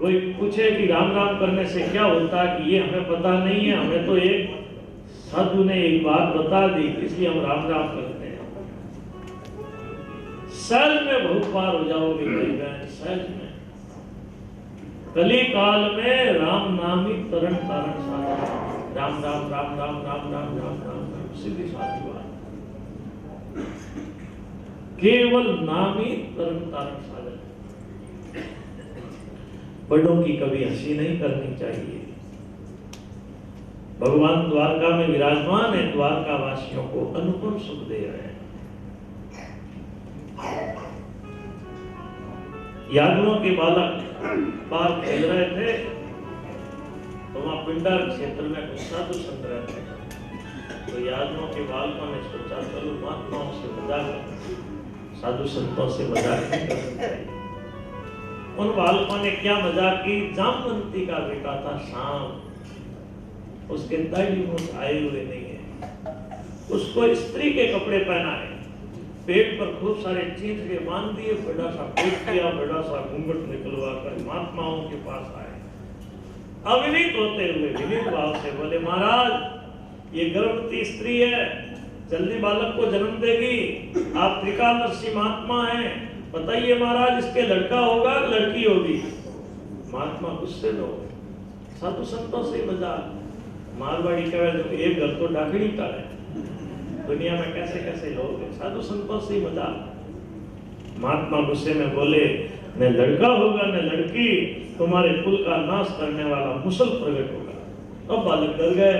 कोई पूछे कि राम राम करने से क्या होता है, कि ये हमें पता नहीं है, हमें तो एक साधु ने एक बात बता दी इसलिए हम राम राम करते हैं। सहज में बहुत पार हो जाओगे भाई बहन, सहज में। कली काल में राम नाम ही तरण तारण साधन। राम राम राम राम राम राम राम राम राम, सीधी साधी बात। केवल नाम ही तरण तारण साधन। बड़ों की कभी हंसी नहीं करनी चाहिए। भगवान द्वारका में विराजमान है, द्वारका वासियों को अनुपम सुख दे रहे हैं। यादवों के बालक बाहर खेल रहे थे तो वहां पिंडर क्षेत्र में कुछ साधु संत रहते थे। तो यादवों के बालकों ने सोचा चलो महात्माओं से मजाक, साधु संतों से मजाक नहीं करनी चाहिए। उन बालकों ने क्या मजाक की, जामवंती का बेटा था शाम, उसके दाढ़ी मूंछ आए हुए नहीं है, उसको स्त्री के कपड़े पहनाए, पेट पर खूब सारे चींथड़े बांध दिए, बड़ा सा पेट किया, बड़ा सा घूंघट निकलवा कर महात्माओं के पास आए। अविनीत होते हुए विनीत भाव से बोले, महाराज ये गर्भवती स्त्री है, जल्दी बालक को जन्म देगी, आप त्रिकालदर्शी महात्मा हैं, बताइए महाराज इसके लड़का होगा लड़की होगी? महात्मा गुस्से में हो गए, साधु संतों से मजाक। मारवाड़ी कहे एक घर तो डाकड़ी का है, दुनिया में कैसे कैसे लोग हैं, साधु संतों से मजाक। महात्मा गुस्से में बोले, न लड़का होगा न लड़की, तुम्हारे कुल का नाश करने वाला मुसल प्रकट होगा। अब बालक डर गए,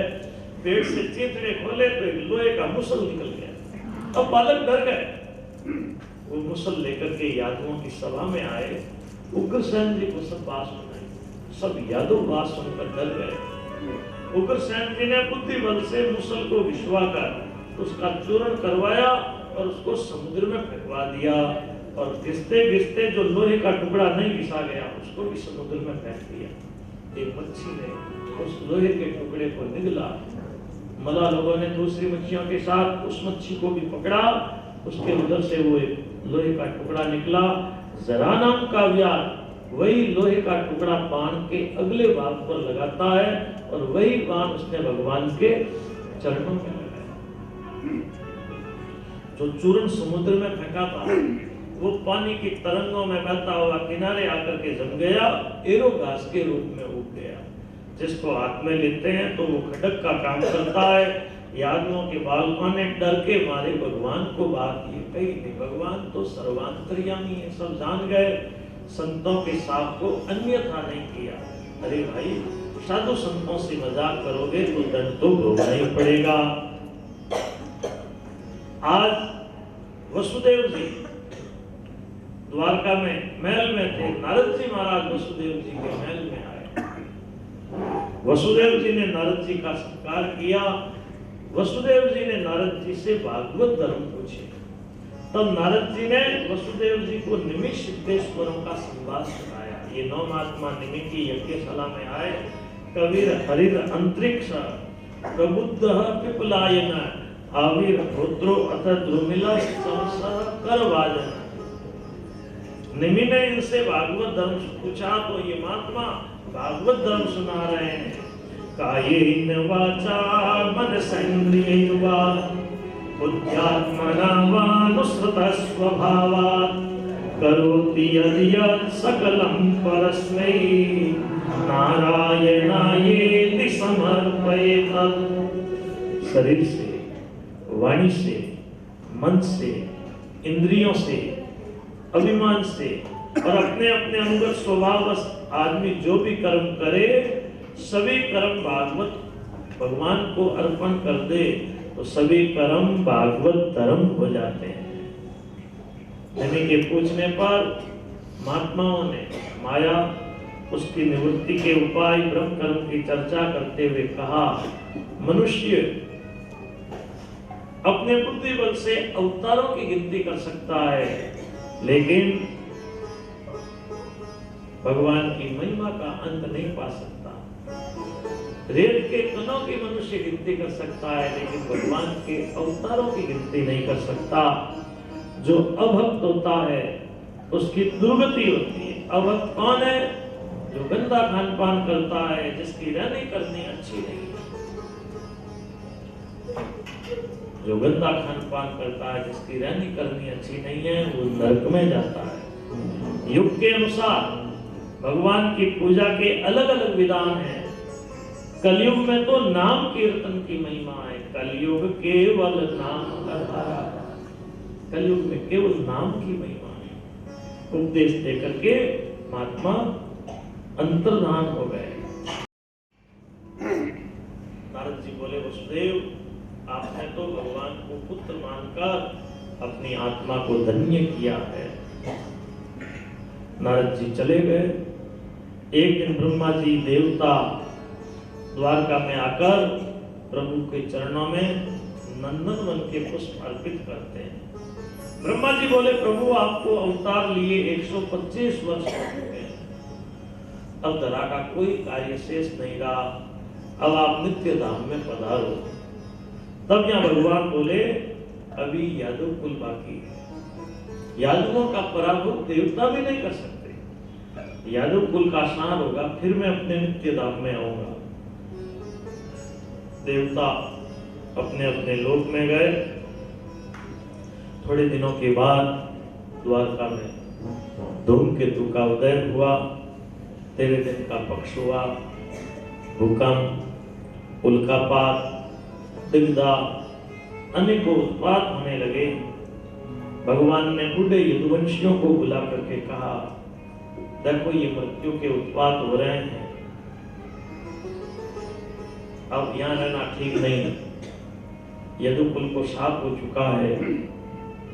पेट से चीथड़े खोले तो एक लोहे का मुसल निकल गया। अब बालक डर गए, वो मुसल लेकर के यादवों की सभा में आए। उग्रसेन जी को सब बात सुनाई, सब यादव बात सुनकर डर गए। उग्रसेन जी ने बुद्धि बल से मुसल को विश्वा कर उसका चूर्ण करवाया और उसको समुद्र में फेंकवा दिया, और घिसते घिसते जो लोहे का टुकड़ा नहीं घिसा गया उसको भी समुद्र में फेंक दिया। एक मच्छी ने उस लोहे के टुकड़े को निगला, मला लोगों ने दूसरी मच्छियों के साथ उस मच्छी को भी पकड़ा, उसके उधर से वो लोहे का टुकड़ा निकला। जरा नाम का व्याध वही लोहे का टुकड़ा बाण के अगले भाग पर लगाता है और वही बाण उसने भगवान के चरणों में लगाया। जो चूर्ण समुद्र में फेंका था वो पानी की तरंगों में बहता हुआ किनारे आकर के जम गया, एरो घास के रूप में उग गया। जिसको हाथ में लेते हैं तो वो खड़क का काम करता है। यादवों के बालकों ने डर के मारे भगवान को बात की, कही नहीं, भगवान तो सर्वांतर्यामी है, सब जान गए। संतों के साथ को अन्यथा नहीं किया। अरे भाई, साधु संतों से मजाक करोगे तो दंड तो भोगना ही पड़ेगा। आज वसुदेव जी द्वारका में महल में थे, नारद जी महाराज वसुदेव जी के महल में आए। वसुदेव जी ने नारद जी का सत्कार किया। वसुदेव जी ने नारद जी से भागवत धर्म पूछे। तब नारद जी ने वसुदेव जी को निमिष सिद्धेश्वरों का संवाद सुनाया। ये नौ महात्मा निमि की यज्ञशाला में आए। कबीर हरिर अंतरिक्ष प्रबुद्ध पिपलायन आविर रुद्रो अथ द्रुमिला संसह करवाजन। निमि ने इनसे भागवत धर्म पूछा तो ये महात्मा भागवत धर्म सुना रहे हैं। कायेन वाचा मनसेन्द्रियैर्वा बुद्ध्यात्मना वानुसृतः स्वभावात् करोति यद् सकलं परस्मै नारायणायेति समर्पयेत्। शरीर से, वाणी से, मन से, इंद्रियों से, अभिमान से और अपने अपने अनुगत स्वभाववश आदमी जो भी कर्म करे, सभी कर्म भागवत भगवान को अर्पण कर दे तो सभी कर्म भागवत धर्म हो जाते हैं। निमि के पूछने पर महात्माओं ने माया, उसकी निवृत्ति के उपाय, ब्रह्म कर्म की चर्चा करते हुए कहा, मनुष्य अपने बुद्धि बल से अवतारों की गिनती कर सकता है, लेकिन भगवान की महिमा का अंत नहीं पा सकता। रेत के कणों की मनुष्य गिनती कर सकता है, लेकिन भगवान के अवतारों की गिनती नहीं कर सकता। जो अभक्त होता है उसकी दुर्गति होती है। अभक्त कौन है? जो जो गंदा खान पान करता है, जिसकी रहनी करनी अच्छी नहीं है, जो गंदा खान पान करता है, जिसकी रहनी करनी अच्छी नहीं है, वो नरक में जाता है। युग के अनुसार भगवान की पूजा के अलग अलग विधान हैं। कलयुग में तो नाम कीर्तन की महिमा है। कलयुग केवल नाम आधारा, कलयुग में केवल नाम की महिमा है। उपदेश देकर के महात्मा अंतर्धान हो गए। नारद जी बोले, वसुदेव आपने तो भगवान को पुत्र मानकर अपनी आत्मा को धन्य किया है। नारद जी चले गए। एक दिन ब्रह्मा जी देवता द्वारका में आकर प्रभु के चरणों में नंदन वन के पुष्प अर्पित करते हैं। ब्रह्मा जी बोले, प्रभु आपको अवतार लिए 125 वर्ष हो चुके हैं, अब धरा का कोई कार्य शेष नहीं रहा, अब आप नित्य धाम में पधारो। तब यहाँ भगवान बोले, अभी यादव कुल बाकी है, यादवों का पराभव देवता भी नहीं कर सकते। यादव कुल का स्नान होगा, फिर मैं अपने नित्य धाम में आऊंगा। देवता अपने अपने लोक में गए। थोड़े दिनों के बाद द्वारका में धूमकेतु का उदय हुआ। 13 दिन का पक्ष हुआ। भूकंप, उल्कापात, दिग्धा, अनेकों उत्पात होने लगे। भगवान ने बूढ़े यदुवंशियों को बुला करके कहा, देखो ये मृत्यु के उत्पात हो रहे हैं, अब यहाँ रहना ठीक नहीं, यदुकुल को शाप हो चुका है,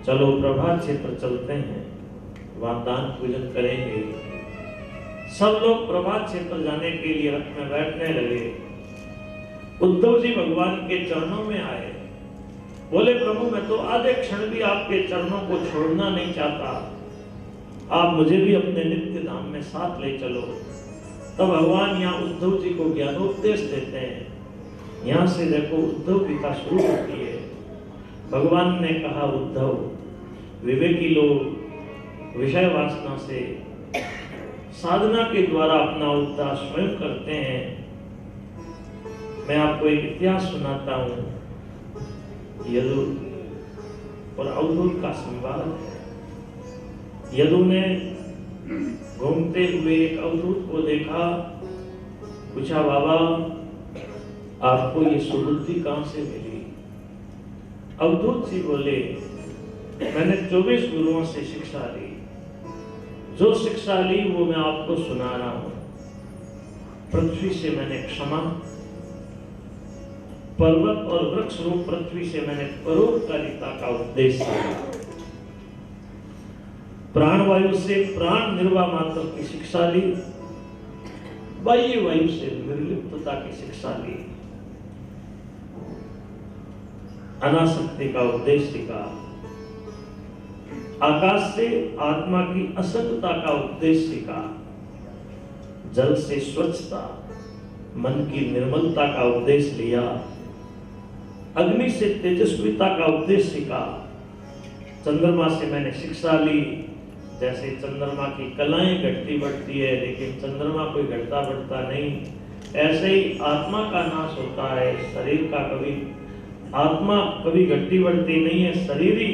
चलो प्रभात क्षेत्र चलते हैं, वहां दान पूजन करेंगे। सब लोग प्रभात क्षेत्र जाने के लिए रथ में बैठने लगे। उद्धव जी भगवान के चरणों में आए, बोले, प्रभु मैं तो आधे क्षण भी आपके चरणों को छोड़ना नहीं चाहता, आप मुझे भी अपने नित्य धाम में साथ ले चलो। तब भगवान यहाँ उद्धव जी को ज्ञानोपदेश देते हैं। यहाँ से देखो उद्धव गीता शुरू होती है। भगवान ने कहा, उद्धव, विवेकी लोग विषय वासना से साधना के द्वारा अपना उद्धार स्वयं करते हैं। मैं आपको एक इतिहास सुनाता हूँ। यदु और अवधूत का संवाद है। यदु ने घूमते हुए एक अवधूत को देखा, पूछा, बाबा आपको ये सुबुद्धि कहां से मिली? अवधूत जी बोले, मैंने 24 गुरुओं से शिक्षा ली, जो शिक्षा ली वो मैं आपको सुना रहा हूं। पृथ्वी से मैंने क्षमा, पर्वत और वृक्ष रूप पृथ्वी से मैंने परोपकारिता का उपदेश किया, प्राणवायु से प्राण निर्वाह मात्र की शिक्षा ली, बाह्य वायु से निर्लिप्तता की शिक्षा ली, अनासक्ति का उपदेश सीखा, आकाश से आत्मा की असंगता का उपदेश सीखा, जल से स्वच्छता, मन की निर्मलता का उपदेश लिया, अग्नि से तेजस्विता का उपदेश सीखा, चंद्रमा से मैंने शिक्षा ली, जैसे चंद्रमा की कलाएं घटती बढ़ती है लेकिन चंद्रमा कोई घटता बढ़ता नहीं, ऐसे ही आत्मा का नाश होता है, शरीर का आत्मा कभी घटती बढ़ती नहीं है, शरीर ही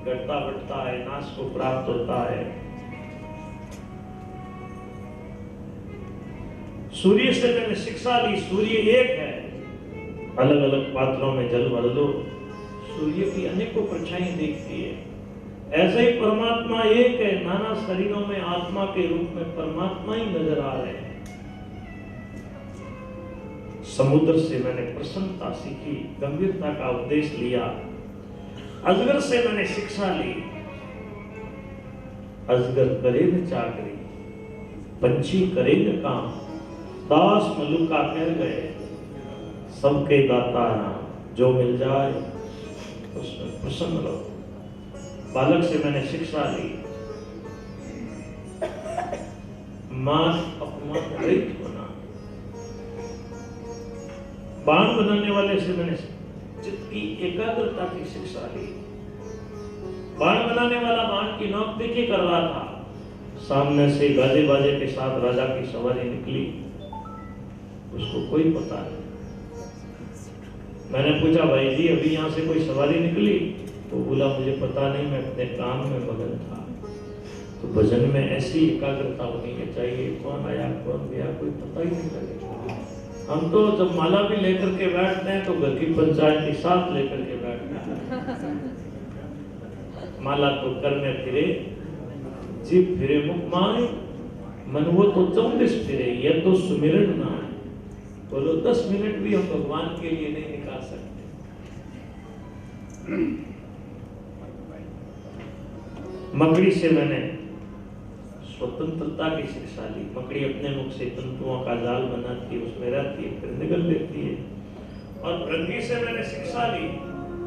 घटता बढ़ता है, नाश को प्राप्त होता है। सूर्य से मैंने शिक्षा ली, सूर्य एक है, अलग अलग पात्रों में जल भर लो, सूर्य की अनेकों परछाइयां दिखती है। ऐसे ही परमात्मा एक है, नाना शरीरों में आत्मा के रूप में परमात्मा ही नजर आ रहे हैं। समुद्र से मैंने प्रसन्नता सीखी, गंभीरता का उपदेश लिया। अजगर से मैंने शिक्षा ली, अजगर करे न चाकरी, पंछी करे न काम, दास मलुका कह गए, सबके दाता नाम, जो मिल जाए उसमें प्रसन्न रहो। बालक से मैंने शिक्षा ली, मान अपमान रहित होना। बाण बनाने वाले से मैंने चित्त की एकाग्रता की शिक्षा ली। बाण बनाने वाला बाण की नोक देखी कर रहा था, सामने से गाजे बाजे के साथ राजा की सवारी निकली, उसको कोई पता नहीं। मैंने पूछा भाई जी अभी यहाँ से कोई सवारी निकली? तो बोला मुझे पता नहीं, मैं अपने काम में मगन था। तो भजन में ऐसी एकाग्रता होनी चाहिए, कौन आया कौन गया कोई पता ही नहीं लगेगा। हम तो जब माला भी लेकर के बैठते हैं तो घर की पंचायत के साथ लेकर के बैठते हैं। माला तो करने फिरे, जीभ फिरे मुख माए, मन वो तो 24 फिरे, यह तो सुमिरन ना है। बोलो 10 मिनट भी हम भगवान के लिए नहीं निकाल सकते। मकड़ी से मैंने स्वतंत्रता की शिक्षा ली। मकड़ी अपने मुख से तंतुओं का जाल बनाती है, उसमें रहती है, फिर निकल देती है। और भृंगी से मैंने शिक्षा ली,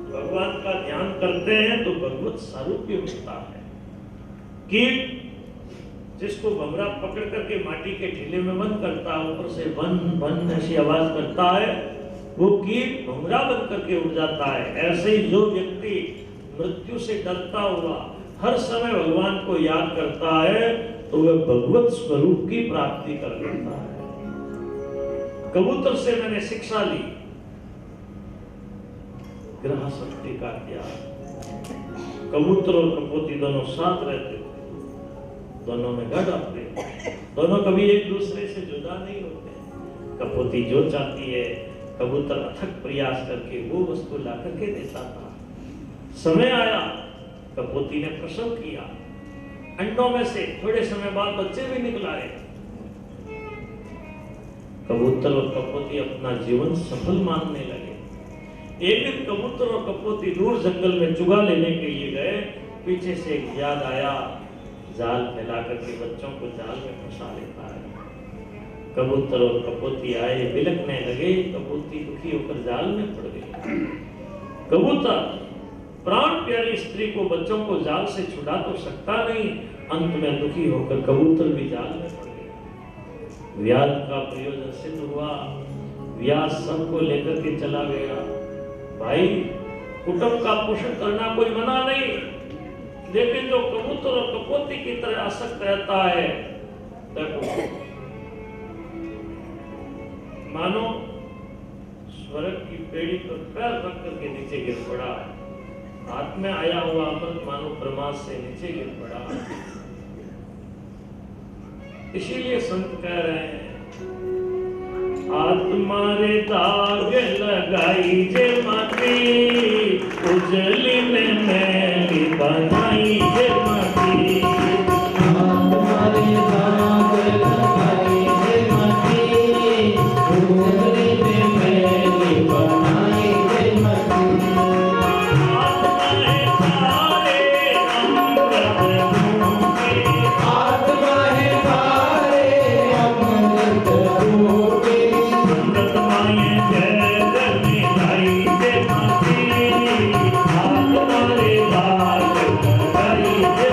भगवान का ध्यान करते हैं तो भगवत सारूप्य होता है। कीट जिसको भमरा पकड़ करके माटी के ढीले में बंद करता है, ऊपर से बन बन ऐसी आवाज करता है, वो कीट भमरा बन करके उड़ जाता है। ऐसे ही जो व्यक्ति मृत्यु से डरता हुआ हर समय भगवान को याद करता है तो वह भगवत स्वरूप की प्राप्ति कर लेता है। कबूतर से मैंने शिक्षा ली, ग्रह शक्ति का त्याग। कबूतर और कपोती दोनों साथ रहते थे, दोनों में गढ़ अपने, दोनों कभी एक दूसरे से जुदा नहीं होते। कपोती जो चाहती है, कबूतर अथक प्रयास करके वो वस्तु ला करके देता था। समय आया, कपोती ने प्रसव किया, अंडों में से थोड़े समय बाद बच्चे भी निकल आए। कबूतर और कपोती अपना जीवन सफल मानने लगे। एक दिन कबूतर और कपोती दूर जंगल में चुगा लेने के लिए गए। पीछे से एक याद आया, जाल फैला करके बच्चों को जाल में फंसा लेता है। कबूतर और कपोती आए, बिलखने लगे। कपोती दुखी होकर जाल में पड़ गई। कबूतर प्राण प्यारी स्त्री को, बच्चों को जाल से छुड़ा तो सकता नहीं, अंत में दुखी होकर कबूतर भी जाल में पड़ गया। व्यास का प्रयोजन सिद्ध हुआ। व्यास सबको लेकर के चला गया। भाई कुटुंब का पोषण करना कोई मना नहीं, लेकिन जो कबूतर और कपोती की तरह आसक्त रहता है, देखो मानो स्वर्ग की पेड़ी पर पैर रख करके नीचे गिर पड़ा। हाथ में आया हुआ अमृत मानो प्रमाद से नीचे गिर पड़ा। इसीलिए संत कह रहे हैं, आत्मा रे दाग लगाई जे माटी, उजली में मैली बनाई जे माटी। आत्मा रे दाग लगाई जे माटी, उजली में मैली बनाई जे माटी। Hare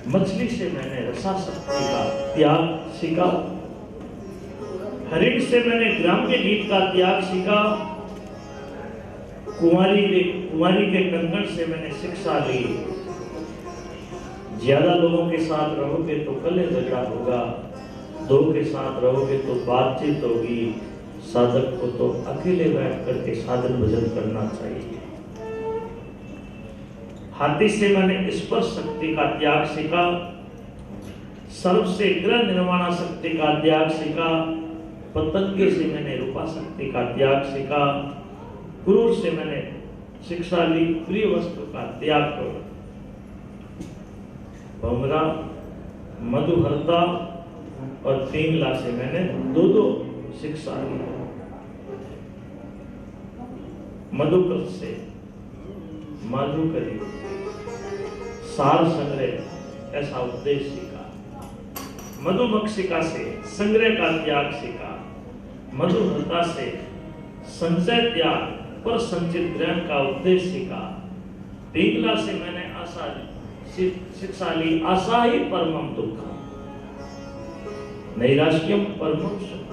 मछली से मैंने रसाशक्ति का त्याग सीखा, हरिण से मैंने ग्राम्य गीत का त्याग सीखा, कुंवारी के कंकण से मैंने शिक्षा ली। ज्यादा लोगों के साथ रहोगे तो कले झगड़ा होगा, दो के साथ रहोगे तो बातचीत होगी। साधक को तो अकेले बैठ करके साधन भजन करना चाहिए। हाथी से मैंने स्पर्श शक्ति का त्याग सीखा, सर्प से ग्रह निर्माण शक्ति का त्याग सीखा, पतंगे से मैंने रूपा शक्ति का त्याग सीखा, क्रूर से मैंने शिक्षा ली प्रिय वस्तु का त्याग करो। भमरा, मधुहरता और पिंगला से मैंने दो शिक्षा ली। मधुकर से माधुकरी, सार संग्रह ऐसा उपदेश सीखा। मधुमक्षिका से संग्रह का त्याग सीखा। मधुहरता से संचय त्याग पर संचित ग्रहण का उपदेश सीखा। पिंगला से मैंने आशा शिक्षा ली, आशा ही परमम दुख, नैराश्यम परमम सुख।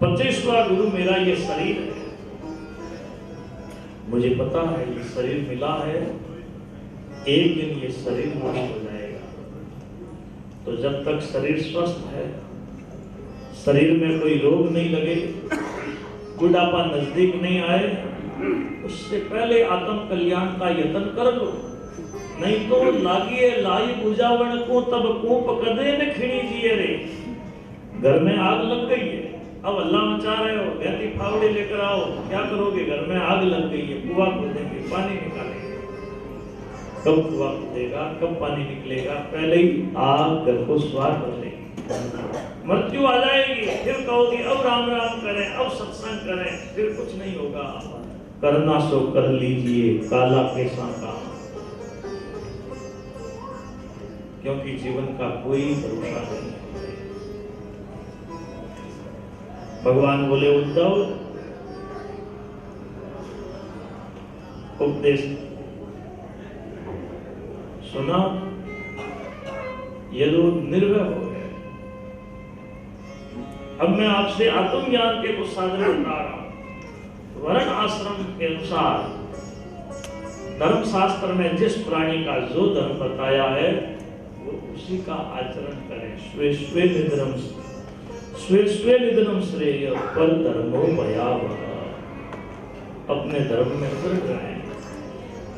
25वां गुरु मेरा ये शरीर है। मुझे पता है ये शरीर मिला है, एक दिन ये शरीर नष्ट हो जाएगा। तो जब तक शरीर स्वस्थ है, शरीर में कोई रोग नहीं लगे, बुढ़ापा नजदीक नहीं आए, उससे पहले आत्म कल्याण का यत्न कर लो। नहीं तो लागिए लाई बुझावण को तब कूप कदे न खिणी जिए रे। घर में आग लग गई है, अब अल्लाह मचा रहे हो, गहती फावड़े लेकर आओ, क्या करोगे? घर में आग लग गई है, कुआं खोदेंगे, पानी निकालेंगे। कब कुआं खोदेगा, कब पानी निकलेगा? पहले ही आग घर को स्वार कर लेगी। मृत्यु आ जाएगी, फिर कहोगे अब राम राम करें, अब सत्संग करें, फिर कुछ नहीं होगा। करना सो कर लीजिए, काला कैसा काम, क्योंकि जीवन का कोई भरोसा नहीं है। भगवान बोले उद्धव, उपदेश सुना, ये लोग निर्भय हो गए। अब मैं आपसे आत्मज्ञान के कुछ साधन बता रहा हूं। वर्ण आश्रम के अनुसार धर्म शास्त्र में जिस प्राणी का जो धर्म बताया है वो उसी का आचरण करें। स्वे स्वे निधनम श्रेय पर धर्मो भयावह। अपने धर्म में दृढ़ रहें।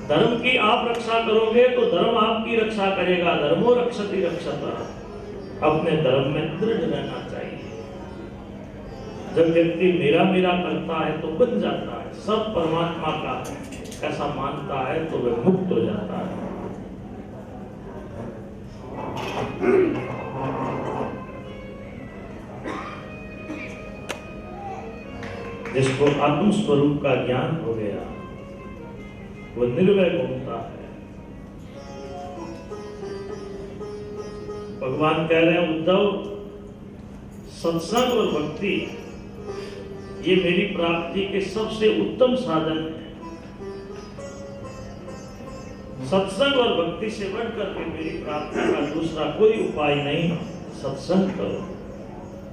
धर्म की आप रक्षा करोगे तो धर्म आपकी रक्षा करेगा। धर्मो रक्षति रक्षता। अपने धर्म में दृढ़ रहना चाहिए। जब व्यक्ति मेरा मेरा करता है तो बन जाता है, सब परमात्मा का है ऐसा मानता है तो वह मुक्त हो जाता है। जिसको आत्म स्वरूप का ज्ञान हो गया वो निर्भय घूमता है। भगवान कह रहे हैं उद्धव, सत्संग और भक्ति ये मेरी प्राप्ति के सबसे उत्तम साधन है। सत्संग और भक्ति से बढ़कर के मेरी प्राप्ति का दूसरा कोई उपाय नहीं। सत्संग करो।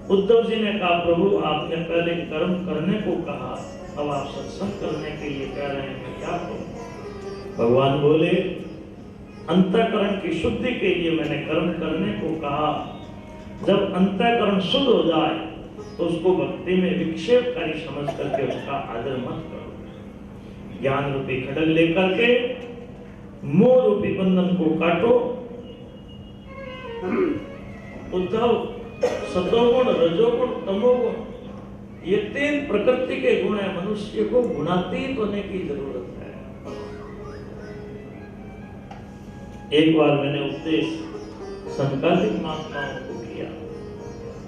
उद्धव जी ने कहा प्रभु आपने पहले कर्म करने को कहा, अब आप सत्संग करने के लिए कह रहे हैं, क्या करूं? भगवान बोले अंतःकरण की शुद्धि के लिए मैंने कर्म करने को कहा। जब अंतःकरण शुद्ध हो जाए तो उसको भक्ति में विक्षेपकारी समझ करके उसका आदर मत करो। ज्ञान रूपी खड्ग लेकर के मोह रूपी बंधन को काटो। उद्धव, सतोगुण, रजोगुण, तमोगुण ये 3 प्रकृति के गुण है। मनुष्य को गुणातीत होने की जरूरत है। एक बार मैंने उपदेश संकालिक महात्माओं को किया।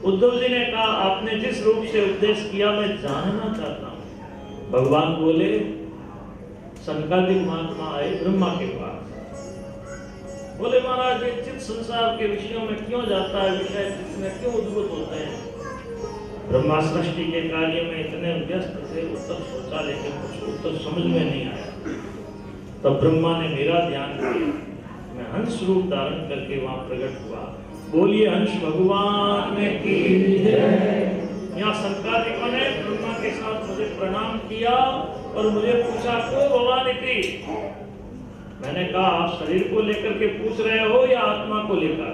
उद्धव जी ने कहा आपने जिस रूप से उपदेश किया मैं जानना चाहता हूं। भगवान बोले संकालिक महात्मा आए ब्रह्मा के पास। बोले महाराज ये चित्त संसार के विषयों में क्यों जाता है, विषय में क्यों उद्भूत होते हैं? ब्रह्मा सृष्टि के कार्य में इतने व्यस्त थे, उत्तर सोचा लेकिन कुछ उत्तर समझ में नहीं आया। तब ब्रह्मा ने मेरा ध्यान किया, मैं हंस रूप धारण करके वहां प्रकट हुआ। बोलिए हंस भगवान की जय। यहाँ संकादिकों ने ब्रह्मा के साथ मुझे प्रणाम किया और मुझे पूछा को भगवान इति। मैंने कहा आप शरीर को लेकर के पूछ रहे हो या आत्मा को लेकर?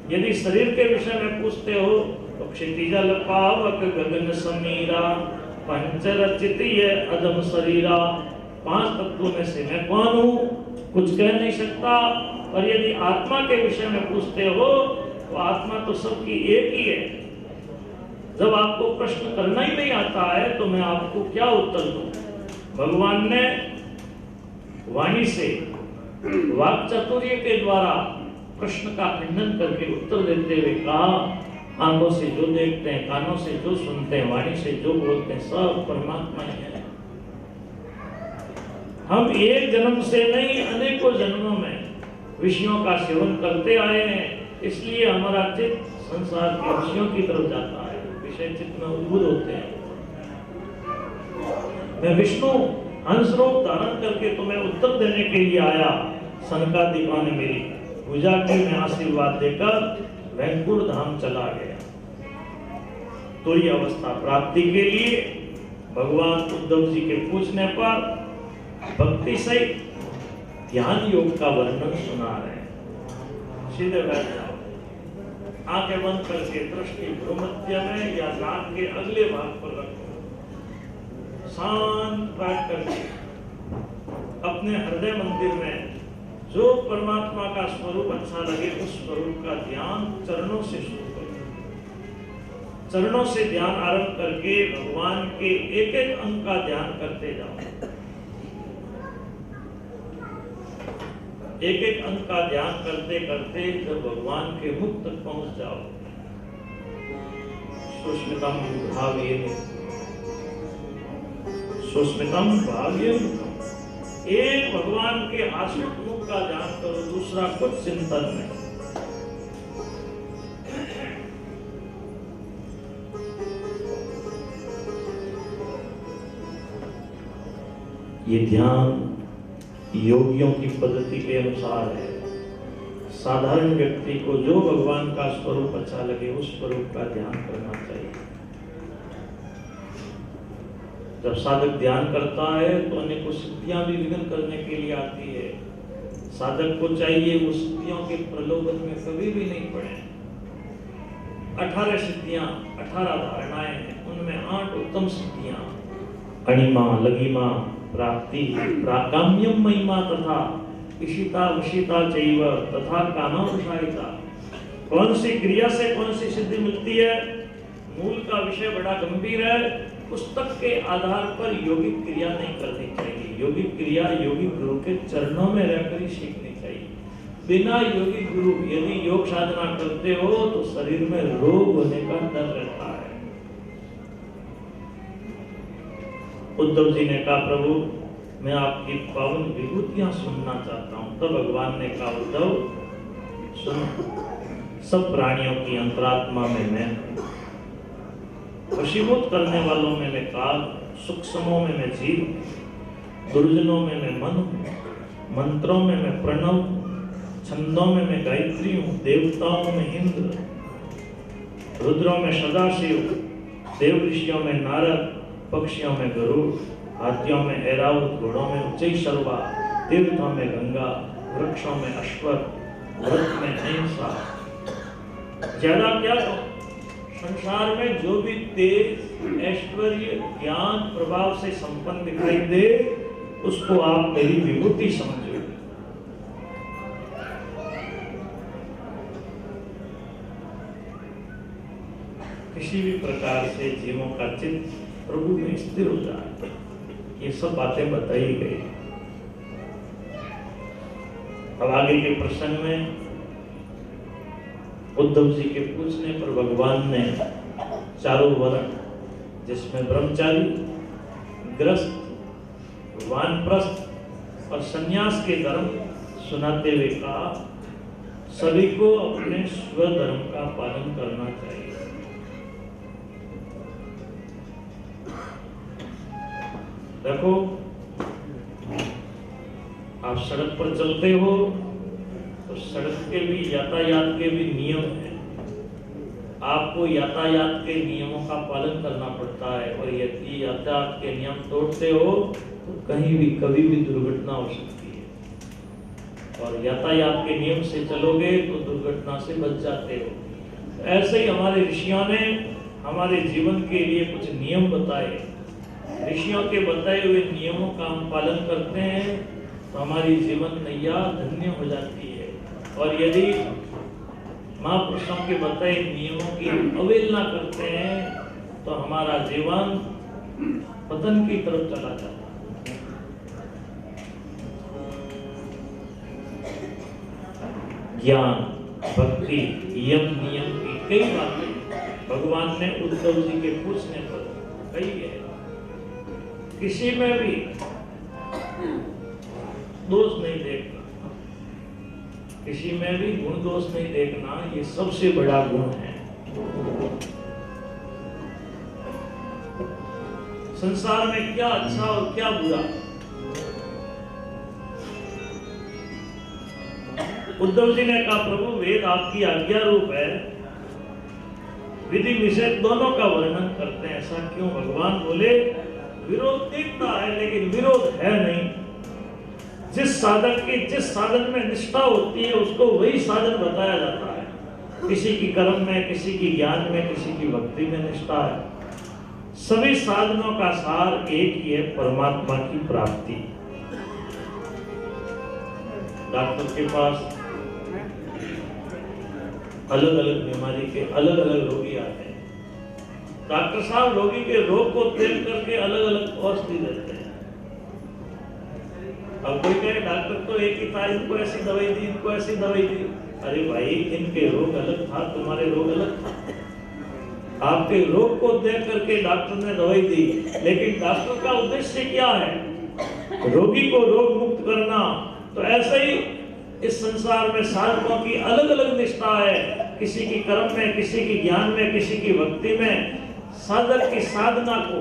यदि शरीर के विषय में पूछते हो तो क्षितिजल पावक गगन समीरा पंचरचितीय अदम शरीरा, 5 तत्वों में से मैं कौन हूँ, कुछ कह नहीं सकता। और यदि आत्मा के विषय में पूछते हो तो आत्मा तो सबकी एक ही है। जब आपको प्रश्न करना ही नहीं आता है तो मैं आपको क्या उत्तर दूं? भगवान ने वाणी से वाक चातुर्य के द्वारा प्रश्न का खंडन करके उत्तर देते हुए कहा, आंखों से जो देखते हैं, कानों से जो सुनते हैं, वाणी से जो बोलते हैं, सब परमात्मा ही है। हम एक जन्म से नहीं अनेकों जन्मों में विषयों का सेवन करते आए हैं, इसलिए हमारा चित्त संसार के विषयों की तरफ जाता है, विषय चित्त में उद्बुद्ध होते हैं। मैं विष्णु हंस रूप धारण करके तुम्हें उत्तर देने के लिए आया। सनकादिकों ने मेरी पूजा की, मैं आशीर्वाद देकर वैकुंठ धाम चला गया। तो ये अवस्था प्राप्ति के लिए भगवान उद्धव जी के पूछने पर भक्ति सहित ध्यान योग का वर्णन सुना रहे हैं। सीधे बैठ जाओ, आंखें बंद करके दृष्टि भ्रूमध्य में या नाक के अगले भाग पर रखो, शांत बैठ करके अपने हृदय मंदिर में जो परमात्मा का स्वरूप अच्छा लगे उस स्वरूप का ध्यान चरणों से शुरू करो। चरणों से ध्यान आरंभ करके भगवान के एक एक अंग का ध्यान करते जाओ। एक एक अंग का ध्यान करते करते जब भगवान के मुख तक पहुंच जाओ, सुस्मितम भावेन, सुस्मितम भावेन, एक भगवान के आश्रित मुख का ध्यान करो, दूसरा कुछ चिंतन नहीं। ये ध्यान योगियों की पद्धति के अनुसार है। साधारण व्यक्ति को जो भगवान का स्वरूप अच्छा लगे उस स्वरूप का ध्यान करना चाहिए। जब साधक ध्यान करता है तो अनेकों सिद्धियां भी विघ्न करने के लिए आती है। साधक को चाहिए वो सिद्धियों के प्रलोभन में कभी भी नहीं पड़े। 18 सिद्धियां, 18 धारणाएं हैं, उनमें 8 उत्तम सिद्धियां, अणिमा, लघिमा, प्राप्ति, प्राकाम्यम महिमा तथा इशिता वशिता चैव तथा कामानुसारिता। कौन सी क्रिया से कौन सी सिद्धि मिलती है? मूल का विषय बड़ा गंभीर है। पुस्तक के आधार पर यौगिक क्रिया नहीं करनी चाहिए। यौगिक क्रिया योगिक गुरु के चरणों में रहकर ही सीखनी चाहिए। बिना योगिक गुरु यदि योग साधना करते हो तो शरीर में रोग होने का डर रहता है। उद्धव जी ने कहा, प्रभु मैं आपकी पावन विभूतियां सुनना चाहता हूं। तब भगवान ने कहा, उद्धव सुन, सब प्राणियों की अंतरात्मा में मैं, वशीभूत करने वालों में मैं काल, सूक्ष्मों में मैं जीव, दुर्जनों में मैं मन हूं, मंत्रों में मैं प्रणव, छंदों में मैं गायत्री हूं, देवताओं में इंद्र, रुद्रों में सदाशिव, देव ऋषियों में नारद, पक्षियों में गरुड़, हाथियों में ऐरावत, घोड़ों में उच्चैश्रवा, तीर्थों में गंगा, वृक्षों में अश्वर, व्रत में अहिंसा। ज्यादा क्या हो, संसार में जो भी तेज, ऐश्वर्य, ज्ञान, प्रभाव से संपन्न दिखाई दे उसको आप मेरी विभूति समझो। किसी भी प्रकार से जीवों का चित्त प्रभु में स्थिर हो जाए, ये सब बातें बताई गई। अब आगे के प्रसंग में उद्धव जी के पूछने पर भगवान ने चारों वर्ण, जिसमें ब्रह्मचारी, गृहस्थ, वानप्रस्थ और सन्यास के धर्म सुनाते हुए कहा, सभी को अपने स्वधर्म का पालन करना चाहिए। देखो, आप सड़क पर चलते हो तो सड़क के भी, यातायात के भी नियम हैं। आपको यातायात के नियमों का पालन करना पड़ता है, और यदि यातायात के नियम तोड़ते हो तो कहीं भी कभी भी दुर्घटना हो सकती है, और यातायात के नियम से चलोगे तो दुर्घटना से बच जाते हो। ऐसे ही हमारे ऋषियों ने हमारे जीवन के लिए कुछ नियम बताए। ऋषियों के बताए हुए नियमों का हम पालन करते हैं तो हमारी जीवन नैया धन्य हो जाती है, और यदि महापुरुषों के बताए नियमों की अवहेलना करते हैं तो हमारा जीवन पतन की तरफ चला जाता है। ज्ञान, भक्ति, यम नियम की कई बातें भगवान ने उद्धव जी के पूछने पर कही है। किसी में भी दोष नहीं देखना, किसी में भी गुण दोष नहीं देखना, ये सबसे बड़ा गुण है। संसार में क्या अच्छा और क्या बुरा, उद्धव जी ने कहा प्रभु वेद आपकी आज्ञा रूप है, विधि निषेध दोनों का वर्णन करते हैं, ऐसा क्यों? भगवान बोले विरोध दिखता है लेकिन विरोध है नहीं। जिस साधन की, जिस साधन में निष्ठा होती है उसको वही साधन बताया जाता है। किसी की कर्म में, किसी की ज्ञान में, किसी की भक्ति में निष्ठा है। सभी साधनों का सार एक ही है, परमात्मा की प्राप्ति। डॉक्टर के पास अलग अलग बीमारी के अलग अलग रोगी आते हैं। डॉक्टर साहब रोगी के रोग को तेल करके अलग अलग औषधि देते हैं। अब कोई कहे डॉक्टर तो एक ही था, इनको ऐसी दवाई दी, इनको ऐसी दवाई दी। अरे भाई, इनके रोग अलग था, तुम्हारे रोग अलग था। आपके रोग को देख करके डॉक्टर ने दवाई दी, लेकिन डॉक्टर का उद्देश्य क्या है? रोगी को रोग मुक्त करना। तो ऐसे ही इस संसार में साधकों की अलग अलग निष्ठा है। किसी की कर्म में, किसी की ज्ञान में, किसी की भक्ति में। साधक की साधना को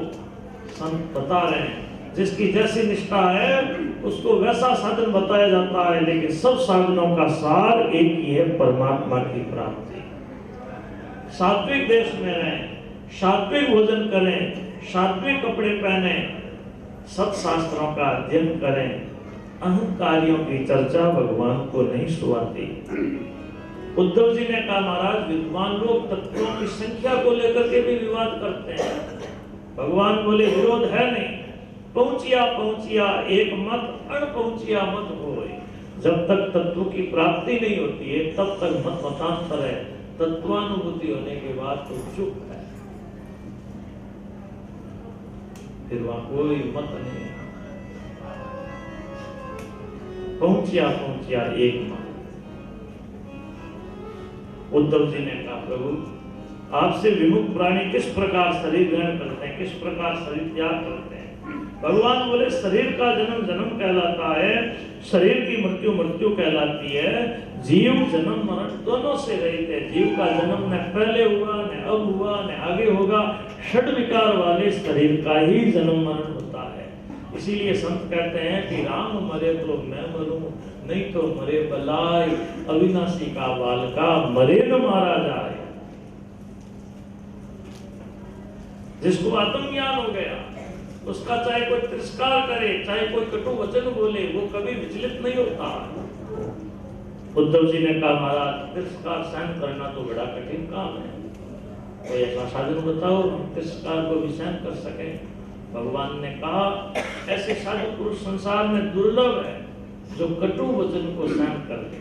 संत बता रहे हैं, जिसकी जैसी निष्ठा है उसको वैसा साधन बताया जाता है, लेकिन सब साधनों का सार एक ही है, परमात्मा की प्राप्ति। सात्विक देश में रहें, सात्विक भोजन करें, सात्विक कपड़े पहने, सत्शास्त्रों का अध्ययन करें। अहंकारियों की चर्चा भगवान को नहीं सुहाती। उद्धव जी ने कहा महाराज विद्वान लोग तत्वों की संख्या को लेकर के भी विवाद करते हैं। भगवान बोले विरोध है नहीं, पहुंचिया पहुंचिया एक मत, अण पहुंचिया मत होए। जब तक तत्व की प्राप्ति नहीं होती है तब तक मत मतांतर है, तत्वानुभूति होने के बाद तो चुप है, फिर वहां कोई मत नहीं। पहुंचिया पहुंचिया एक मत। उद्धव जी ने कहा प्रभु आपसे विमुख प्राणी किस प्रकार शरीर ग्रहण करते हैं, किस प्रकार शरीर त्याग करते हैं? भगवान बोले शरीर का जन्म जन्म कहलाता है, शरीर की मृत्यु मृत्यु कहलाती है। जीव जन्म मरण दोनों से रहित है। जीव का जन्म न पहले हुआ, न अब हुआ, न आगे होगा। षड विकार वाले शरीर का ही जन्म मरण होता है। इसीलिए संत कहते हैं कि राम मरे तो मैं मरूं, नहीं तो मरे बलाय, अविनाशी का बालका मरे न मारा जाए। जिसको आत्मज्ञान हो गया उसका चाहे कोई तिरस्कार करे, चाहे कोई कटु वचन बोले, वो कभी विचलित नहीं होता। उद्धव जी ने कहा महाराज तिरस्कार सहन करना तो बड़ा कठिन काम है, कोई ऐसा साधन बताओ हम तिरस्कार को भी सहन कर सके। भगवान ने कहा ऐसे साधु पुरुष संसार में दुर्लभ है जो कटु वचन को सहन कर ले।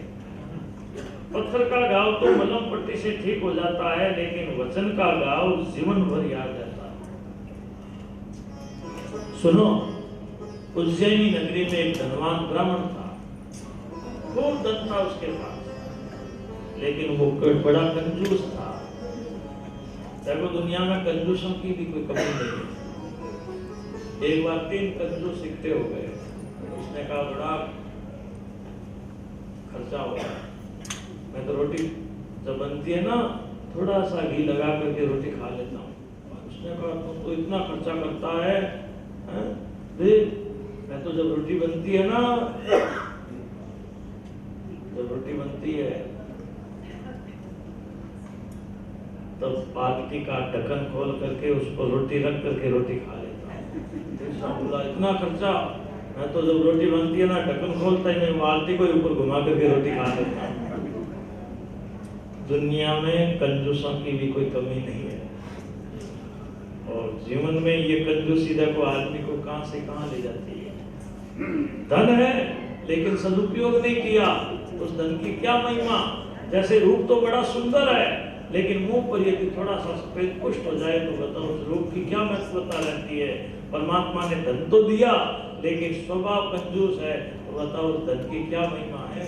पत्थर का घाव तो मलम पट्टी से ठीक हो जाता है, लेकिन वचन का घाव जीवन भर याद रहता है। सुनो, उज्जैनी नगरी में एक धनवान ब्राह्मण था, खूब धन था उसके पास, लेकिन वो बड़ा कंजूस था। देखो दुनिया में कंजूसों की भी कोई कमी नहीं है। एक बार 3 कंजूस इकट्ठे हो गए। उसने कहा बड़ा खर्चा हो गया, मैं तो रोटी जब बनती है ना थोड़ा सा घी लगा करके रोटी खा लेता हूँ। उसने कहा तुम तो इतना खर्चा करता है, देख मैं तो जब रोटी बनती है ना तो बाल्टी का ढक्कन खोल करके उसको रोटी रख करके रोटी खा लेता। दूसरा बोला इतना खर्चा, मैं तो जब रोटी बनती है ना ढक्कन खोलता ही नहीं, बाल्टी को ऊपर घुमा करके रोटी खा लेता। दुनिया में कंजूसों की भी कोई कमी नहीं है, और जीवन में ये कंजूसी देखो आदमी को कहां से कहां ले जाती है। धन है लेकिन सदुपयोग नहीं किया, उस धन की क्या महिमा। जैसे रूप तो बड़ा सुंदर है, लेकिन मुंह पर यदि थोड़ा सा सफेद कुष्ठ हो जाए तो बताओ उस रूप की क्या महत्वता रहती है। परमात्मा ने धन तो दिया लेकिन स्वभाव कंजूस है, तो बताओ उस धन की क्या महिमा है।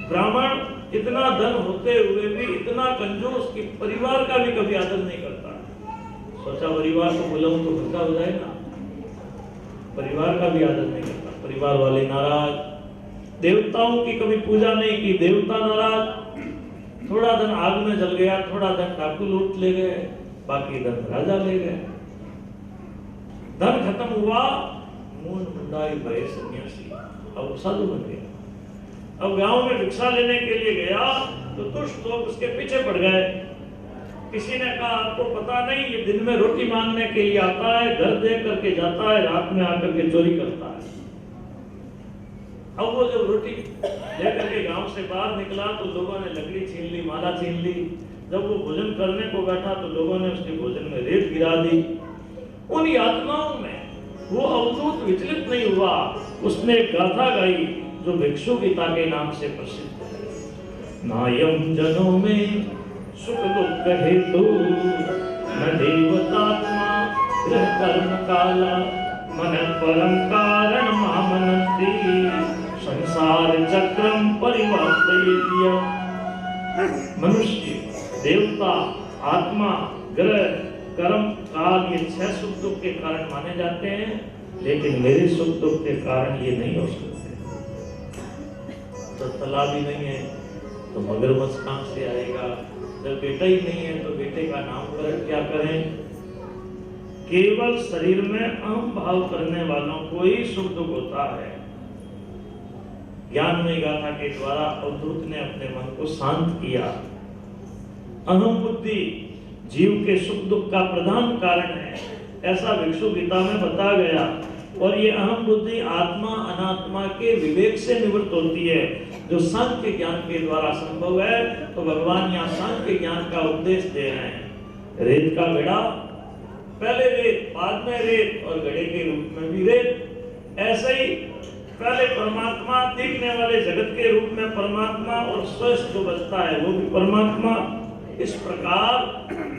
ब्राह्मण इतना धन होते हुए भी इतना कंजूस कि परिवार का भी कभी आदर नहीं करता। सोचा परिवार को बुलाऊं तो खर्चा हो जाएगा, परिवार का भी आदर नहीं करता। परिवार वाले नाराज, देवताओं की कभी पूजा नहीं की, देवता नाराज। थोड़ा धन आग में जल गया, थोड़ा धन डाकू लूट ले गए, बाकी धन राजा ले गए। धन खत्म हुआ, मूंड मुंडाई भय सन्यासी, अब साधु बन गया। अब गांव में भिक्षा लेने के लिए गया तो दुष्ट लोग उसके पीछे पड़ गए। किसी ने कहा आपको पता नहीं ये दिन में रोटी मांगने के लिए आता है, घर देख करके जाता है, रात में आकर के चोरी करता है। अब वो जब रोटी लेकर के गांव से बाहर निकला तो लोगों ने लकड़ी छीन ली, माला छीन ली। जब वो भोजन करने को बैठा तो लोगों ने उसके भोजन में रेत गिरा दी। उन आत्माओं में वो अवधूत विचलित नहीं हुआ, उसने एक गाथा गाई जो भिक्षु गीता के नाम से प्रसिद्ध है। नायम जनों में सुख दुख हेतु न देवतात्मा गृह कर्म काला मन परम कारण मामनन्ति संसार चक्रम परिवर्तयेत्य। मनुष्य, देवता, आत्मा, ग्रह, कर्म, काल ये 6 सुख दुख के कारण माने जाते हैं, लेकिन मेरे सुख दुख के कारण ये नहीं हो सकते। तो तालाब ही नहीं है तो मगरमच्छ कहां से आएगा? जब बेटा ही नहीं है तो बेटे का नामकरण क्या करें? केवल शरीर में अहम भाव करने वालों को ही सुख दुख होता है। ज्ञानमय गाथा के द्वारा अवधूत ने अपने मन को शांत किया। अहम बुद्धि जीव के सुख दुख का प्रधान कारण है, ऐसा भिक्षु गीता में बता गया। और ये अहम बुद्धि आत्मा अनात्मा के विवेक से निवृत्त होती है, जो सांख्य ज्ञान के द्वारा संभव है। तो भगवान यहाँ सांख्य ज्ञान का उपदेश दे रहे हैं। रेत का घड़ा, पहले रेत बाद में रेत और घड़े के रूप में भी रेत। ऐसे ही पहले परमात्मा, दिखने वाले जगत के रूप में परमात्मा, और स्वस्थ जो बचता है वो भी परमात्मा। इस प्रकार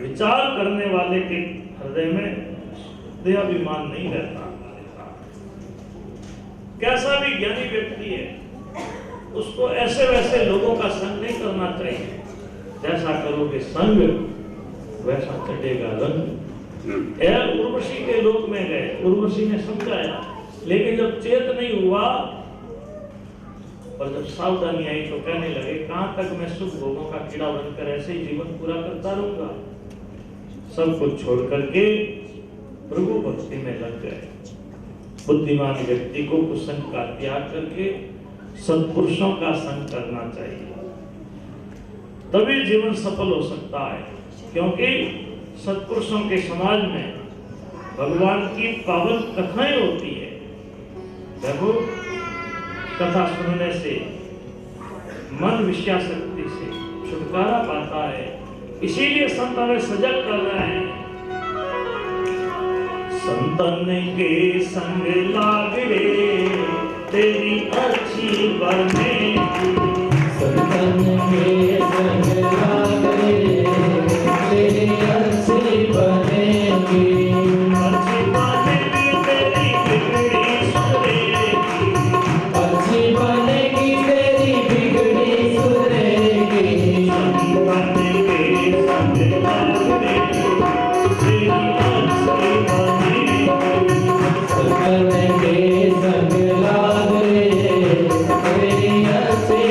विचार करने वाले के हृदय में देहाभिमान नहीं रहता। कैसा भी ज्ञानी व्यक्ति है उसको ऐसे वैसे लोगों का संग नहीं करना चाहिए। जैसा करोगे संग वैसा चढ़ेगा रंग। उर्वशी के लोक में गए, उर्वशी ने समझाया, लेकिन जब चेत नहीं हुआ और जब सावधानी आई तो कहने लगे कहां तक मैं सुख भोगों का कीड़ा बनकर ऐसे ही जीवन पूरा करता रहूंगा। सब कुछ छोड़ करके प्रभु भक्ति में लग गए। बुद्धिमान व्यक्ति को कुसंग का त्याग करके सत्पुरुषों का संग करना चाहिए, तभी जीवन सफल हो सकता है। क्योंकि सत्पुरुषों के समाज में भगवान की पावन कथाएं होती है। देखो, कथा सुनने से मन विषयासक्ति से छुटकारा पाता है। इसीलिए संत हमें सजग कर रहे हैं। संतन के संग लाग रे तेरी अच्छी बनेगी। संतन के संग लाग रे तेरी अच्छी बनेगी। अच्छी बनेगी तेरी बिगड़ी सुधरेगी। अच्छी बनेगी तेरी बिगड़ी सुधरेगी। संतन के संग लाग रे तेरी अच्छी बनेगी। संतन के संग लाग रे तेरी अच्छी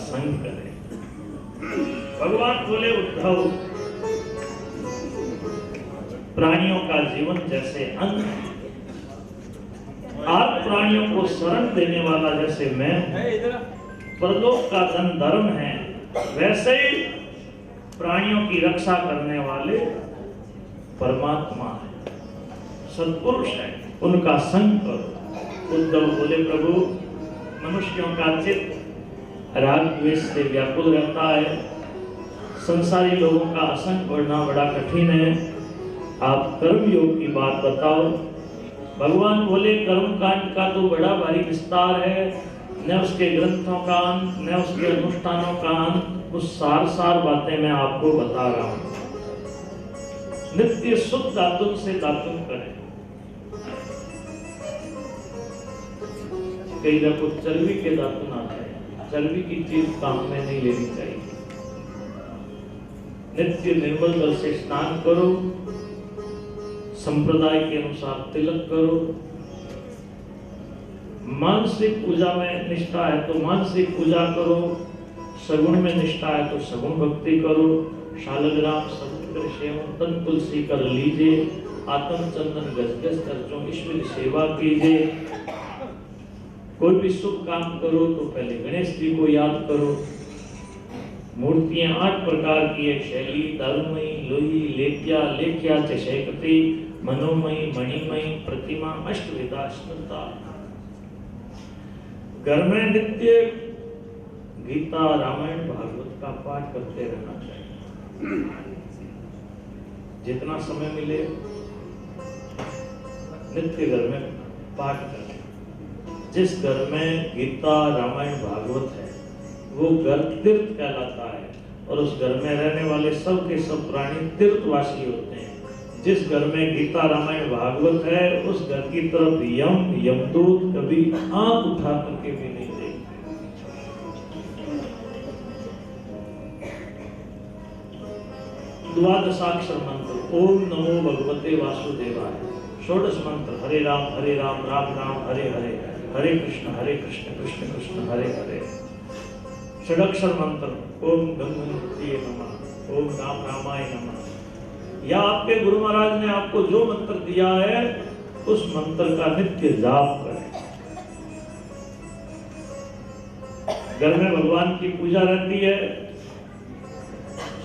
संग करें। भगवान बोले उद्धव, प्राणियों का जीवन जैसे अन्न है, आप प्राणियों को शरण देने वाला जैसे मैं हूं, परलोक का धन धर्म है, वैसे ही प्राणियों की रक्षा करने वाले परमात्मा है, सत्पुरुष है, उनका संग करो। उद्धव बोले प्रभु, मनुष्यों का चित्त राग द्वेष से व्याकुल रहता है, संसारी लोगों का असंग बढ़ना बड़ा कठिन है, आप कर्म योग की बात बताओ। भगवान बोले कर्म कांड का तो बड़ा भारी विस्तार है, न उसके ग्रंथों का अंत, न उसके अनुष्ठानों का अंत, कुछ सार बातें मैं आपको बता रहा हूं। नित्य शुद्ध दातुन से दातुन करें। कई दफा चर्बी के दातुन आते हैं, चर्बी की चीज काम में नहीं लेनी चाहिए। नित्य निर्मल जल से स्नान करो, संप्रदाय के अनुसार तिलक करो, मानसिक पूजा में निष्ठा है तो मानसिक पूजा करो, सगुण में निष्ठा है तो सगुण भक्ति करो, शालग्राम समुद्र सेवन तन तुलसी कर लीजिए, आत्म चंदन गजगज खर्चों ईश्वर सेवा कीजिए। कोई भी शुभ काम करो तो पहले गणेश जी को याद करो। मूर्तियां 8 प्रकार की है, शैली, दारुमयी, लोही, लेख्या, लेख्या चैकती, मनोमयी, मणिमयी, प्रतिमा, अष्टविधा, स्मृता। घर में नित्य गीता, रामायण, भागवत का पाठ करते रहना चाहिए। जितना समय मिले नित्य घर में पाठ करें। जिस घर में गीता, रामायण, भागवत है वो घर तीर्थ कहलाता है, और उस घर में रहने वाले सब के सब प्राणी तीर्थवासी होते हैं। जिस घर में गीता, रामायण, भागवत है उस घर की तरफ यमदूत कभी आंख उठा करके भी नहीं देखते। द्वादशाक्षर मंत्र ओम नमो भगवते वासुदेवाय, षोडश मंत्र हरे राम राम राम हरे हरे, हरे कृष्ण कृष्ण कृष्ण हरे हरे। षडक्षर मंत्र ओम गंगवती नमः, ओम राम रामाय नमः। या आपके गुरु महाराज ने आपको जो मंत्र दिया है उस मंत्र का नित्य जाप करें। घर में भगवान की पूजा रहती है,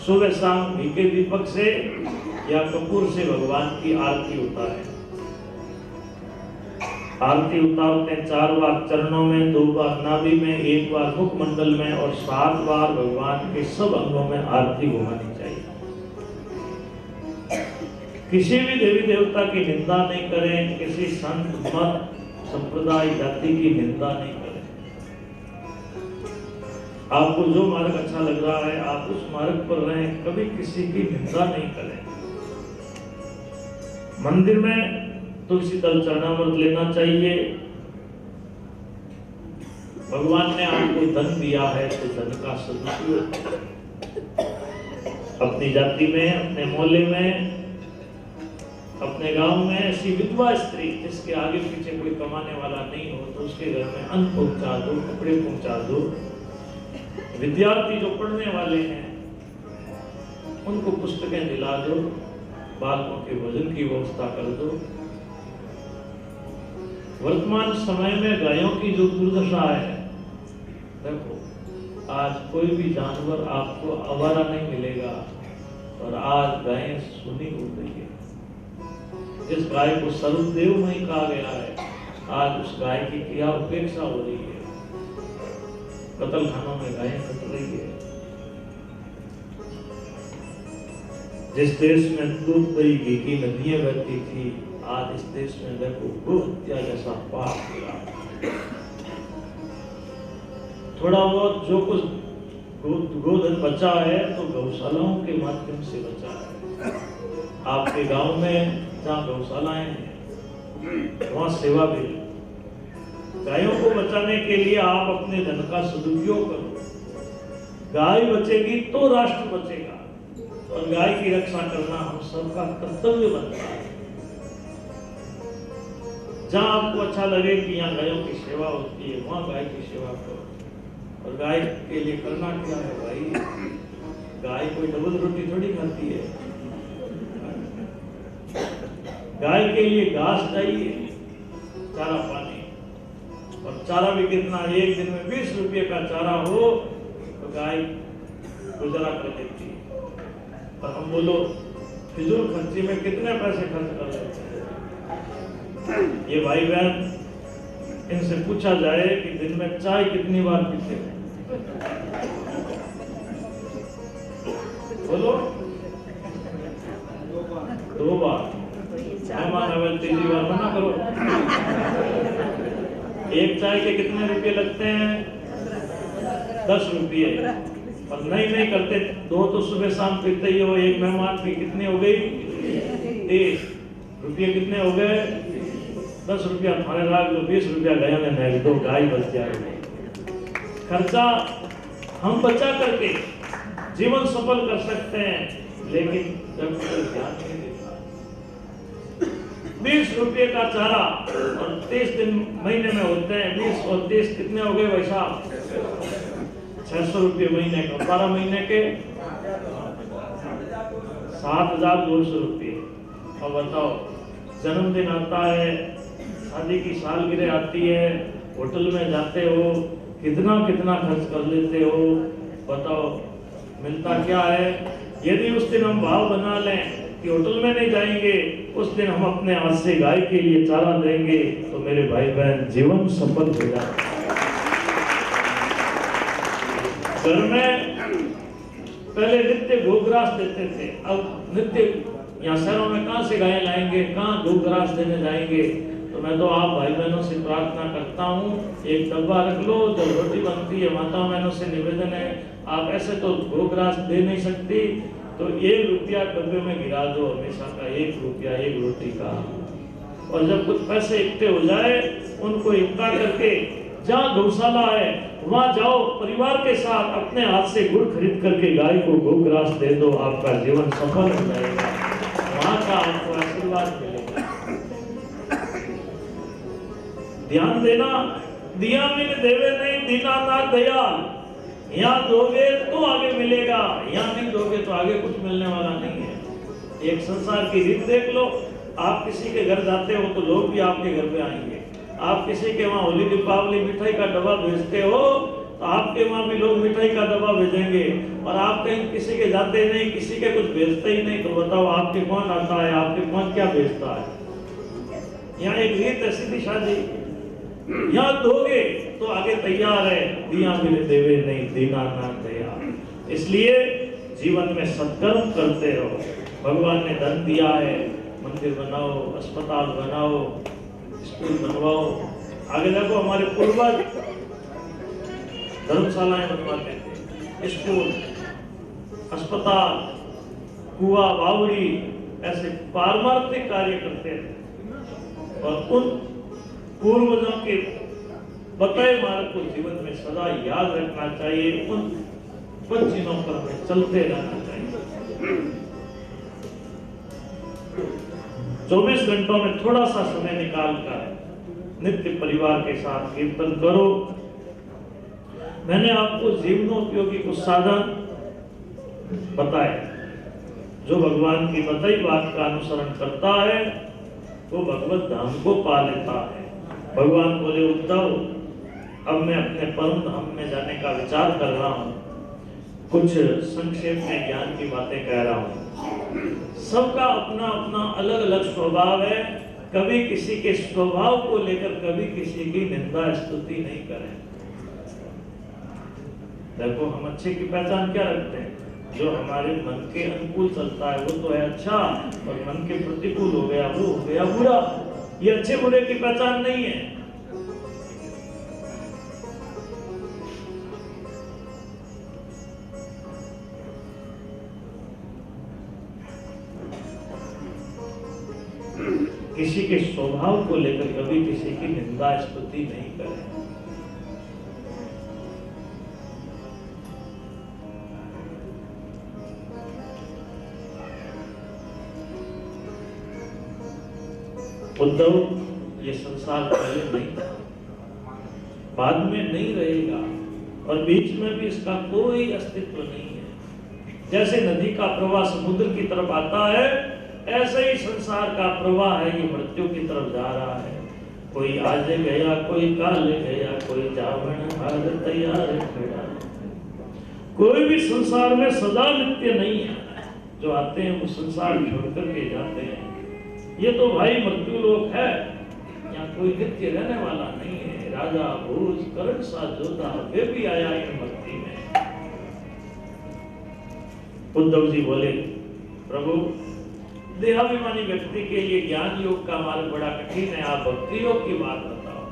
सुबह शाम घी के दीपक से या कपूर से भगवान की आरती उतारें। आरती उतारते 4 बार चरणों में, 2 बार नाभि में, 1 बार मुखमंडल में और 7 बार भगवान के सब अंगों में आरती घुमानी चाहिए। किसी भी देवी देवता की निंदा नहीं करें, किसी संत, मत, संप्रदाय, जाति की निंदा नहीं करें। आपको जो मार्ग अच्छा लग रहा है आप उस मार्ग पर रहें, कभी किसी की निंदा नहीं करें। मंदिर में तुलसी दल चरणामृत लेना चाहिए। भगवान ने आपको धन दिया है तो धन का सदुपयोग, अपनी जाति में, अपने मोहल्ले में, अपने गांव में ऐसी विधवा स्त्री जिसके आगे पीछे कोई कमाने वाला नहीं हो तो उसके घर में अन्न पहुंचा दो, कपड़े पहुंचा दो। विद्यार्थी जो पढ़ने वाले हैं उनको पुस्तकें दिला दो, बालकों के भोजन की व्यवस्था कर दो। वर्तमान समय में गायों की जो दुर्दशा है, देखो आज कोई भी जानवर आपको आवारा नहीं मिलेगा, और आज गायें सुनी हो गई है। जिस गाय को सर्वदेवमयी कहा गया है, आज उस गाय की क्या उपेक्षा हो रही है। कत्ल खानों में गायें कट रही है। जिस देश में दूध दही घी की नदियां बहती थी, आज इस देश में देखो गो हत्या जैसा पाप हो रहा है। थोड़ा बहुत जो कुछ गोधन बचा है तो गौशालाओं के माध्यम से बचा है। आपके गांव में जहाँ गौशालाएं हैं वहाँ सेवा भी। गायों को बचाने के लिए आप अपने धन का सदुपयोग करो। गाय बचेगी तो राष्ट्र बचेगा, और गाय की रक्षा करना हम सबका कर्तव्य बनता है। जहाँ आपको अच्छा लगे कि यहाँ गायों की सेवा होती है, वहाँ गाय की सेवा करो। और गाय के लिए करना क्या है भाई? गाय कोई डबल रोटी थोड़ी खाती है। गाय के लिए घास चाहिए, चारा पानी, और चारा भी कितना? एक दिन में 20 रुपये का चारा हो तो गाय गुजारा कर देती है। और हम बोलो फिजूल खर्ची में कितने पैसे खर्च कर देते हैं। ये भाई बहन, इनसे पूछा जाए कि दिन में चाय कितनी बार पीते हैं? बोलो। 2 बार। मेहमान अवल 3 बार मना करो। एक चाय के कितने रुपये लगते हैं? 10 रुपये। और नहीं करते 2 तो सुबह शाम पीते ही हो। एक मेहमान की कितनी हो गई? 30 रुपये। कितने हो गए? 10 रुपया थाने लाग लो, 20 रुपया गया में 2 गाय बच जाएगी। खर्चा हम बचा करके जीवन सफल कर सकते हैं, लेकिन जब ध्यान नहीं देता। 20 रुपये का चारा और 30 दिन महीने में होते हैं। 20 और 30 कितने हो गए भाई साहब? 600 रुपये महीने का। 12 महीने के 7,200 रुपये। और बताओ, जन्मदिन आता है, शादी की सालगिरह आती है, होटल में जाते हो, कितना कितना खर्च कर लेते हो। बताओ मिलता क्या है? यदि उस दिन हम भाव बना लें कि होटल में नहीं जाएंगे, उस दिन हम अपने हाथ से गाय के लिए चारा देंगे, तो मेरे भाई बहन जीवन सफल हो जाए। घर में पहले नित्य गोग्रास देते थे, अब नित्य यहाँ शहरों में कहाँ से गाय लाएंगे, कहाँ गोग्रास देने जाएंगे? तो मैं तो आप भाई बहनों से प्रार्थना करता हूँ, एक डब्बा रख लो, जब रोटी बनती है माता बहनों से निवेदन है, आप ऐसे तो गोग्रास दे नहीं सकती, तो 1 रुपया डब्बे में गिरा दो, हमेशा का 1 रुपया 1 रोटी का। और जब कुछ पैसे इकट्ठे हो जाए, उनको इकट्ठा करके जहाँ गौशाला है वहाँ जाओ, परिवार के साथ अपने हाथ से गुड़ खरीद करके गाय को गोग्रास दे दो, आपका जीवन सफल हो जाएगा, वहाँ का आपको आशीर्वाद मिलेगा। ध्यान देना, दिया मिल देवे नहीं, दीना ना दयाल। यहाँ दोगे तो आगे मिलेगा, यहाँ नहीं दोगे तो आगे कुछ मिलने वाला नहीं है। एक संसार की रीत देख लो, आप किसी के घर जाते हो तो लोग भी आपके घर पे आएंगे। आप किसी के वहाँ होली दीपावली मिठाई का डब्बा भेजते हो तो आपके वहाँ भी लोग मिठाई का डब्बा भेजेंगे। और आप कहीं किसी के जाते नहीं, किसी के कुछ भेजते ही नहीं, तो बताओ आपके कौन आता है, आपके कौन क्या भेजता है? यहाँ एक रीत है सीधी सादी, यहाँ दोगे तो आगे तैयार है, दिया मिले देवे नहीं, दीना ना तैयार। इसलिए जीवन में सत्कर्म करते रहो। भगवान ने धन दिया है, मंदिर बनाओ, अस्पताल बनाओ, स्कूल बनवाओ। आगे देखो हमारे पूर्वज धर्मशालाएं बनवाते थे, स्कूल, अस्पताल, कुआ, बावड़ी, ऐसे पारमार्थिक कार्य करते थे। और उन पूर्वजों के बताए मार्ग को जीवन में सदा याद रखना चाहिए, उन चिन्हों पर हमें चलते रहना चाहिए। 24 घंटों में थोड़ा सा समय निकालकर नित्य परिवार के साथ कीर्तन करो। मैंने आपको जीवनोपयोगी कुछ साधन बताए। जो भगवान की बताई बात का अनुसरण करता है वो भगवत धाम को पा लेता है। भगवान बोले, उद्धव अब मैं अपने परम धाम में जाने का विचार कर रहा हूँ। कुछ संक्षेप में ज्ञान की बातें कह रहा हूँ। सबका अपना अपना अलग अलग स्वभाव है। कभी किसी के स्वभाव को लेकर कभी किसी की निंदा स्तुति नहीं करें। देखो हम अच्छे की पहचान क्या रखते हैं? जो हमारे मन के अनुकूल चलता है वो तो है अच्छा, और मन के प्रतिकूल हो गया वो हो गया बुरा। ये अच्छे बुरे की पहचान नहीं है। किसी के स्वभाव को लेकर कभी किसी की निंदा स्तुति नहीं करें। उद्धव, ये संसार पहले नहीं था, बाद में नहीं रहेगा। और बीच में भी इसका कोई अस्तित्व नहीं है। जैसे नदी का प्रवाह समुद्र की तरफ आता है, ऐसे ही संसार का प्रवाह है, ये मृत्यु की तरफ जा रहा है। कोई आज गया, कोई काल गया, कोई जावण हार तैयार खड़ा। कोई भी संसार में सदा नित्य नहीं है। जो आते हैं वो संसार छोड़ करके जाते हैं। ये तो भाई मृत्यु लोक है, यहाँ कोई नित्य रहने वाला नहीं है। राजा भूज करण सा जोधा वे भी आया इन भक्ति में। उद्धव जी बोले, प्रभु देहाभिमानी व्यक्ति के लिए ज्ञान योग का मार्ग बड़ा कठिन है, आप भक्ति योग की बात बताओ।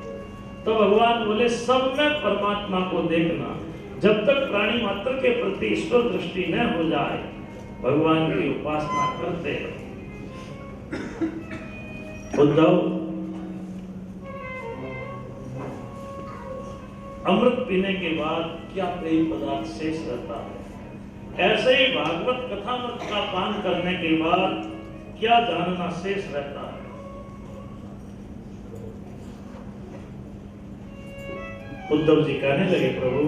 तो भगवान बोले, सब में परमात्मा को देखना, जब तक प्राणी मात्र के प्रति ईश्वर दृष्टि न हो जाए, भगवान की उपासना करते रहो। उद्धव, अमृत पीने के बाद क्या पेय पदार्थ शेष रहता है? ऐसे ही भागवत कथामृत का पान करने के बाद क्या जानना शेष रहता है? उद्धव जी कहने लगे, प्रभु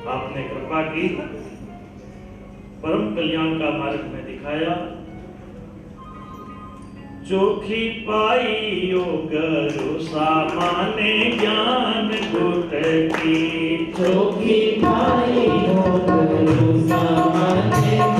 आपने कृपा की, परम कल्याण का मार्ग में दिखाया। चोखी पाई योग सामान्य ज्ञान गुट की, चोखी पाई योग सामान्य